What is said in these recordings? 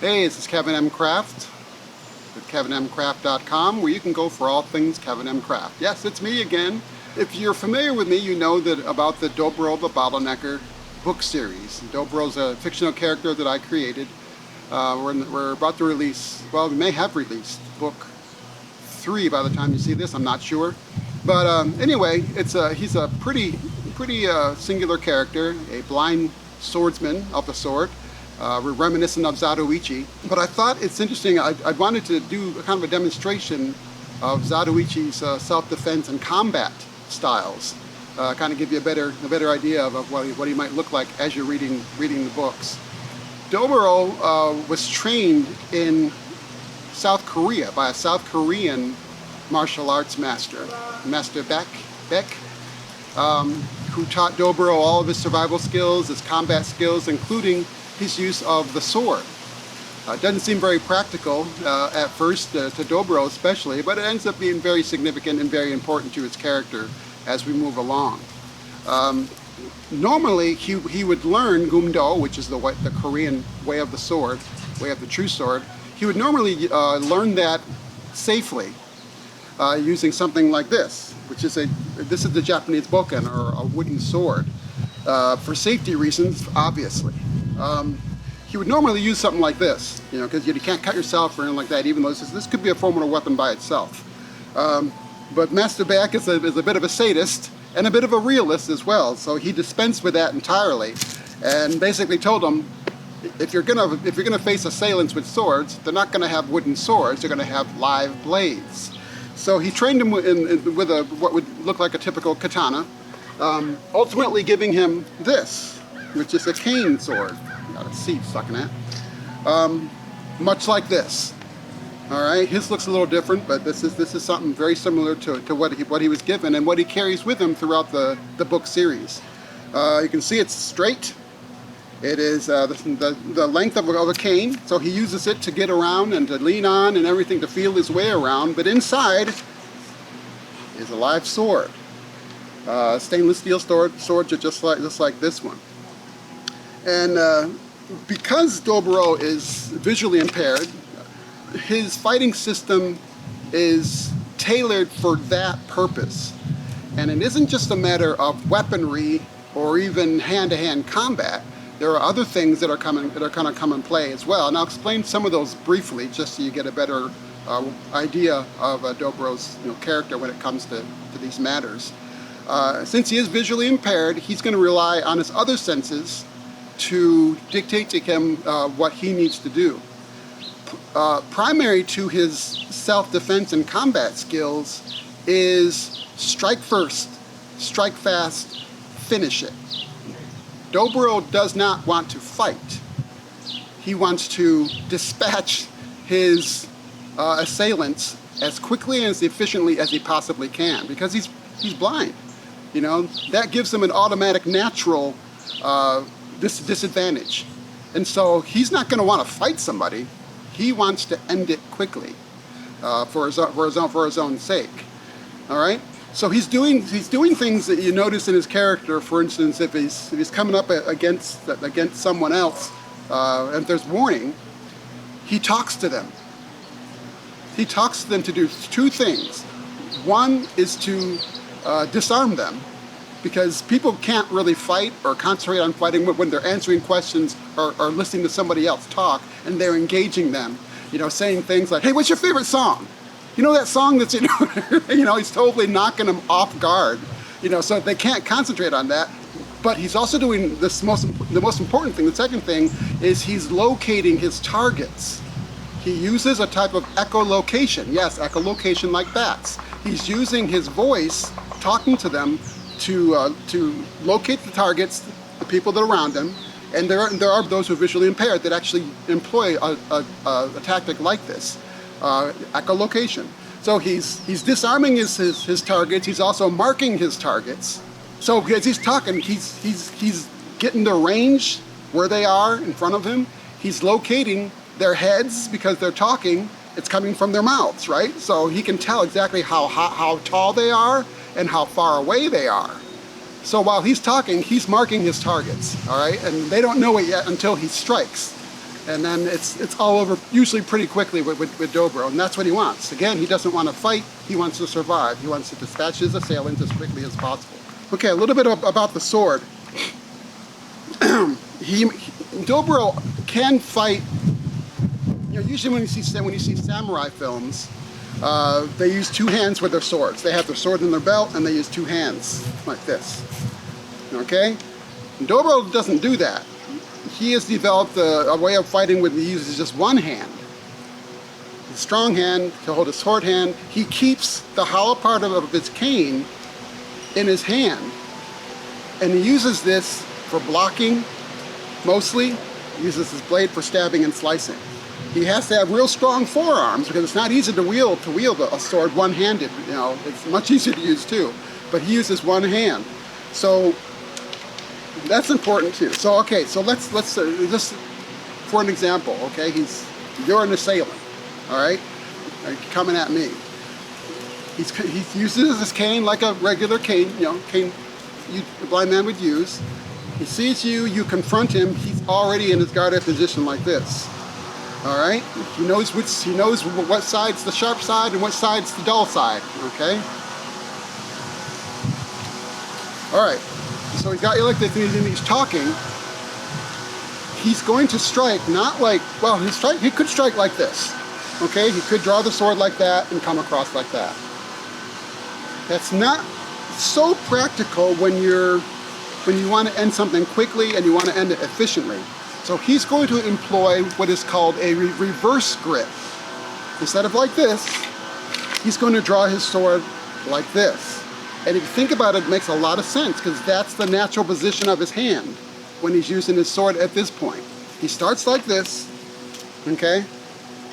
Hey, this is Kevin M. Kraft at kevinmcraft.com, where you can go for all things Kevin M. Kraft. Yes, it's me again. If you're familiar with me, you know that about the Doboro the Bottlenecker book series. Doboro's a fictional character that I created. We're about to release, well, we may have released book 3 by the time you see this, I'm not sure. But anyway, he's a pretty singular character, a blind swordsman of the sword. We're reminiscent of Zatoichi, but I thought it's interesting. I wanted to do kind of a demonstration of Zatoichi's self-defense and combat styles, kind of give you a better idea of what he might look like as you're reading the books. Doboro was trained in South Korea by a South Korean martial arts master, Master Beck, who taught Doboro all of his survival skills, his combat skills, including his use of the sword. It doesn't seem very practical at first, to Doboro especially, but it ends up being very significant and very important to his character as we move along. Normally, he would learn Gumdo, which is the Korean way of the sword, way of the true sword. He would normally learn that safely using something like this, which is this is the Japanese bokken, or a wooden sword, for safety reasons, obviously. He would normally use something like this, because you can't cut yourself or anything like that, even though this could be a formidable weapon by itself. But Master Beck is a bit of a sadist and a bit of a realist as well, so he dispensed with that entirely, and basically told him, if you're gonna face assailants with swords, they're not gonna have wooden swords, they're gonna have live blades. So he trained him with what would look like a typical katana, ultimately giving him this, which is a cane sword. Got a seat stuck in that. Much like this. All right, his looks a little different, but this is something very similar to what he was given and what he carries with him throughout the book series. You can see it's straight. It is the length of a cane, so he uses it to get around and to lean on and everything, to feel his way around. But inside is a live sword, stainless steel sword just like this one. And because Doboro is visually impaired, his fighting system is tailored for that purpose. And it isn't just a matter of weaponry or even hand-to-hand combat. There are other things that are going to come in play as well. And I'll explain some of those briefly, just so you get a better idea of Doboro's character when it comes to these matters. Since he is visually impaired, he's going to rely on his other senses to dictate to him what he needs to do. Primary to his self-defense and combat skills is strike first, strike fast, finish it. Doboro does not want to fight. He wants to dispatch his assailants as quickly and as efficiently as he possibly can, because he's blind. That gives him an automatic, natural disadvantage. And so he's not going to want to fight somebody. He wants to end it quickly for his own sake. All right. So he's doing things that you notice in his character. For instance, if he's coming up against someone else, and there's warning, he talks to them. He talks to them to do 2 things. One is to disarm them, because people can't really fight or concentrate on fighting when they're answering questions or listening to somebody else talk, and they're engaging them, saying things like, "Hey, what's your favorite song? You know that song that's," he's totally knocking them off guard, so they can't concentrate on that. But he's also doing the most important thing. The second thing is he's locating his targets. He uses a type of echolocation. Yes, echolocation like bats. He's using his voice, talking to them, to locate the targets, the people that are around him. And there are those who are visually impaired that actually employ a tactic like this, echolocation. So he's disarming his targets. He's also marking his targets. So as he's talking, he's getting the range where they are in front of him. He's locating their heads, because they're talking. It's coming from their mouths, right? So he can tell exactly how tall they are and how far away they are. So while he's talking, he's marking his targets, all right? And they don't know it yet until he strikes. And then it's all over usually pretty quickly with Dobro, and that's what he wants. Again, he doesn't want to fight, he wants to survive. He wants to dispatch his assailants as quickly as possible. Okay, a little bit about the sword. Dobro can fight. You know, usually when you see samurai films, they use two hands with their swords. They have their sword in their belt and they use two hands like this. Okay? Dobro doesn't do that. He has developed a way of fighting where he uses just one hand. A strong hand to hold a sword hand. He keeps the hollow part of his cane in his hand. And he uses this for blocking, mostly. He uses his blade for stabbing and slicing. He has to have real strong forearms because it's not easy to wield a sword one-handed. You know, it's much easier to use two, but he uses one hand. So that's important too. So okay, so let's just for an example. Okay, you're an assailant. All right, coming at me. He uses his cane like a regular cane. You know, cane a blind man would use. He sees you. You confront him. He's already in his guarded position like this. All right, he knows what side's the sharp side and what side's the dull side. Okay. All right. So he's got you like this, and he's talking. He's going to strike, not like, well, he could strike like this. Okay, he could draw the sword like that and come across like that. That's not so practical when you want to end something quickly and you want to end it efficiently. So he's going to employ what is called a reverse grip. Instead of like this, he's going to draw his sword like this. And if you think about it, it makes a lot of sense because that's the natural position of his hand when he's using his sword at this point. He starts like this, okay?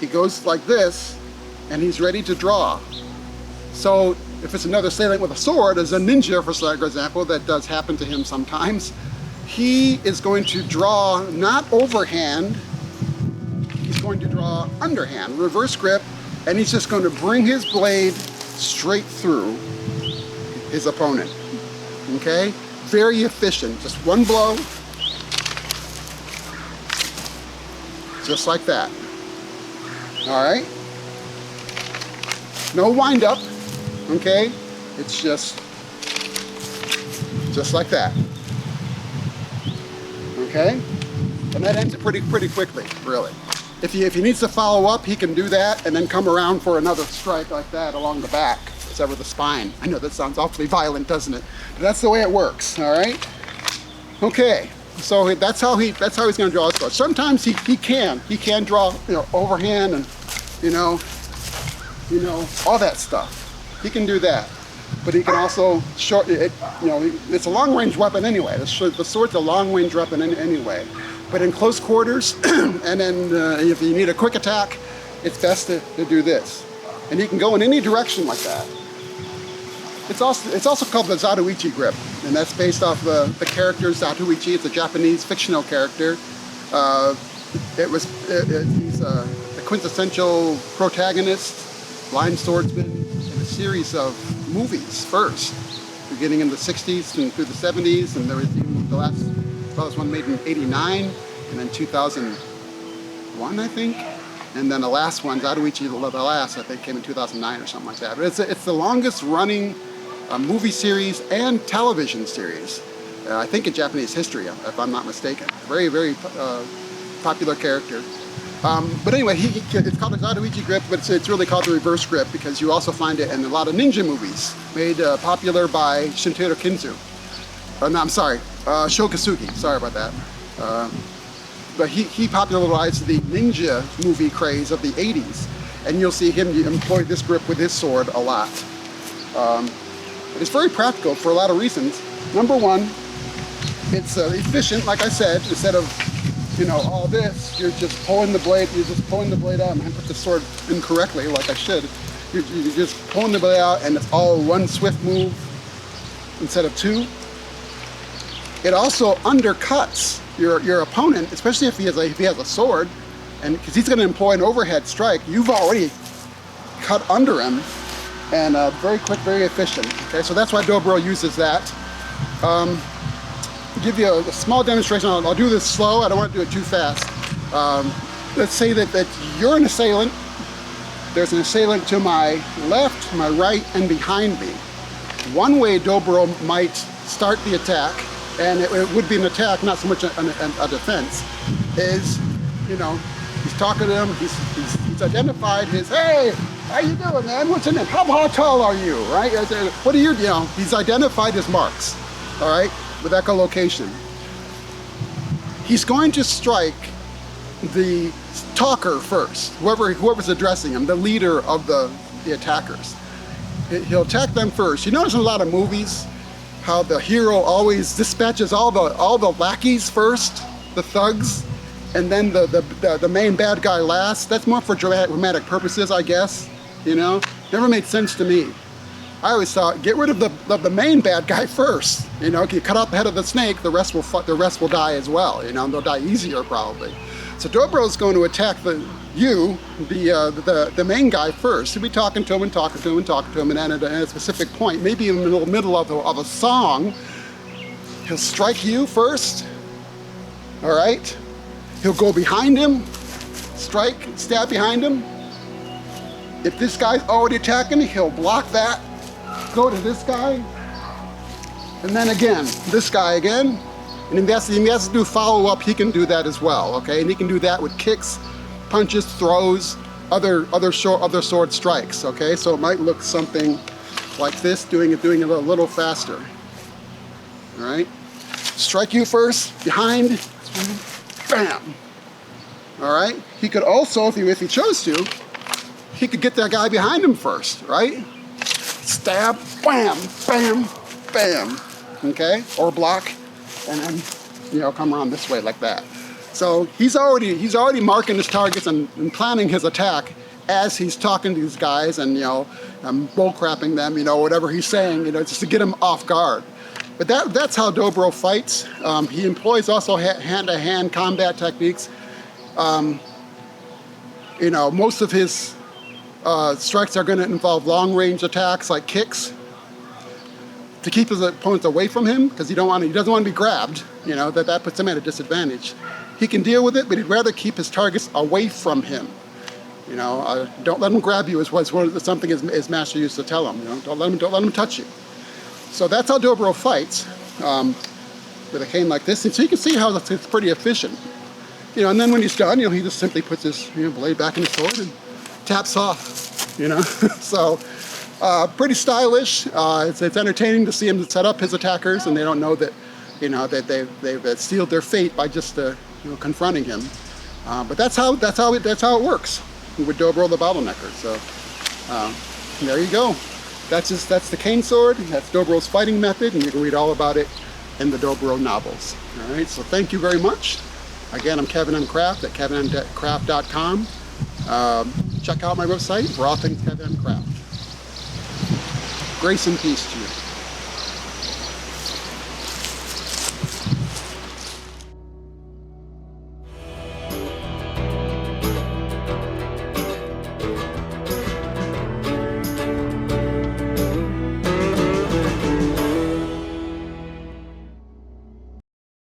He goes like this, and he's ready to draw. So if it's another assailant with a sword, as a ninja, for example, that does happen to him sometimes, he is going to draw not overhand, he's going to draw underhand, reverse grip, and he's just going to bring his blade straight through his opponent. Okay? Very efficient. Just one blow. Just like that. Alright? No wind up. Okay? It's just like that. Okay? And that ends it pretty quickly, really. If he needs to follow up, he can do that and then come around for another strike like that along the back. Sever the spine. I know that sounds awfully violent, doesn't it? But that's the way it works, all right? Okay, so that's how he's going to draw his sword. Sometimes he can draw, you know, overhand and you know all that stuff. He can do that, but he can also shorten it. You know, it's a long-range weapon anyway. The sword's a long-range weapon anyway. But in close quarters, and then if you need a quick attack, it's best to do this. And he can go in any direction like that. It's also called the Zatoichi grip, and that's based off the character Zatoichi. It's a Japanese fictional character. He's the quintessential protagonist, blind swordsman, in a series of movies first, beginning in the 60s and through the 70s, and there was even the last one made in '89, and then 2001, I think. And then the last one, Zatoichi the Last, I think came in 2009 or something like that. But it's the longest running movie series and television series, I think in Japanese history, if I'm not mistaken. Very, very popular character. But anyway, it's called a Zatoichi grip, but it's really called the reverse grip because you also find it in a lot of ninja movies made popular by Shintaro Kinzu. No, I'm sorry, Shokasugi, sorry about that. But he popularized the ninja movie craze of the 80s, and you'll see him employ this grip with his sword a lot. It's very practical for a lot of reasons. Number one, it's efficient, like I said. Instead of, you know, all this, you're just pulling the blade out, and I put the sword in correctly, like I should. You're just pulling the blade out, and it's all one swift move instead of two. It also undercuts your opponent, especially if he has a sword, and because he's going to employ an overhead strike, you've already cut under him, and very quick, very efficient. Okay, so that's why Dobro uses that. Give you a small demonstration. I'll do this slow. I don't want to do it too fast. Let's say that you're an assailant. There's an assailant to my left, my right, and behind me. One way Dobro might start the attack, and it would be an attack, not so much a defense, is, you know, he's talking to him, he's identified his, hey, how you doing, man? What's your name? How tall are you, right? What are you know, he's identified his marks, all right, with echolocation. He's going to strike the talker first, whoever's addressing him, the leader of the attackers. He'll attack them first. You notice in a lot of movies how the hero always dispatches all the lackeys first, the thugs, and then the main bad guy last. That's more for dramatic purposes, I guess. You know, never made sense to me. I always thought, get rid of the main bad guy first. You know, you cut off the head of the snake, the rest will die as well. You know, and they'll die easier probably. So Dobro's going to attack the main guy first. He'll be talking to him and talking to him and talking to him, and then at a specific point, maybe in the middle of a song, he'll strike you first. All right. He'll go behind him, stab behind him. If this guy's already attacking, he'll block that, go to this guy, and then again, this guy again. And if he has to do follow-up, he can do that as well, okay? And he can do that with kicks, punches, throws, other sword strikes, okay? So it might look something like this, doing it a little faster. All right? Strike you first, behind, bam. All right? He could also, if he chose to, he could get that guy behind him first, right? Stab, bam, bam, bam, okay? Or block. And then, you know, come around this way like that. So he's already marking his targets and planning his attack as he's talking to these guys and, you know, bullcrapping them, you know, whatever he's saying, you know, just to get them off guard. But that's how Dobro fights. He employs also hand-to-hand combat techniques. You know, most of his strikes are going to involve long-range attacks like kicks, to keep his opponents away from him, because he doesn't want to be grabbed. You know, that puts him at a disadvantage. He can deal with it, but he'd rather keep his targets away from him. You know, don't let him grab you is something his master used to tell him. You know, don't let him touch you. So that's how Dobro fights with a cane like this. And so you can see how it's pretty efficient. You know, and then when he's done, you know, he just simply puts his blade back in his sword and taps off. You know, so. Pretty stylish. It's entertaining to see him set up his attackers, and they don't know that, you know, that they've sealed their fate by just you know, confronting him. But that's how it works with Doboro the Bottlenecker. So there you go. That's the cane sword. That's Doboro's fighting method, and you can read all about it in the Doboro novels. All right. So thank you very much. Again, I'm Kevin M. Kraft at kevinmkraft.com. Check out my website for all things Kevin M. Kraft. Grace and peace to you.